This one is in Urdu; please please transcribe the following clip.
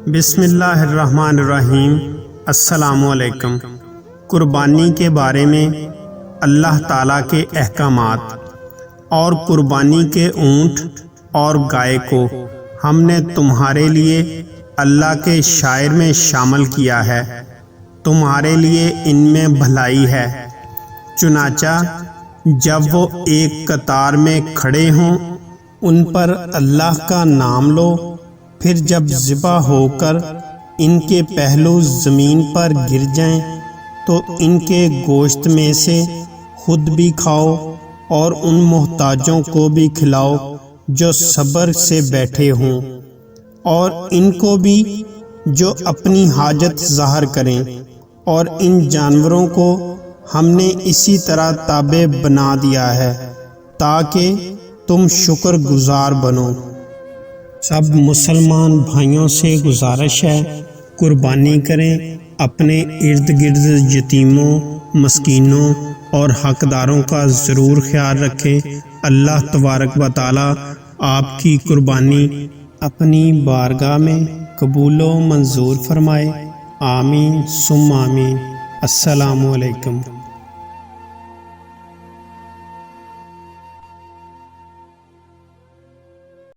بسم اللہ الرحمن الرحیم۔ السلام علیکم۔ قربانی کے بارے میں اللہ تعالیٰ کے احکامات اور قربانی کے اونٹ اور گائے کو ہم نے تمہارے لیے اللہ کے شاعر میں شامل کیا ہے، تمہارے لیے ان میں بھلائی ہے۔ چنانچہ جب وہ ایک قطار میں کھڑے ہوں ان پر اللہ کا نام لو، پھر جب ذبح ہو کر ان کے پہلو زمین پر گر جائیں تو ان کے گوشت میں سے خود بھی کھاؤ اور ان محتاجوں کو بھی کھلاؤ جو صبر سے بیٹھے ہوں، اور ان کو بھی جو اپنی حاجت ظاہر کریں، اور ان جانوروں کو ہم نے اسی طرح تابع بنا دیا ہے تاکہ تم شکر گزار بنو۔ سب مسلمان بھائیوں سے گزارش ہے، قربانی کریں، اپنے ارد گرد یتیموں، مسکینوں اور حقداروں کا ضرور خیال رکھیں۔ اللہ تبارک و تعالی آپ کی قربانی اپنی بارگاہ میں قبول و منظور فرمائے۔ آمین ثم آمین۔ السلام علیکم۔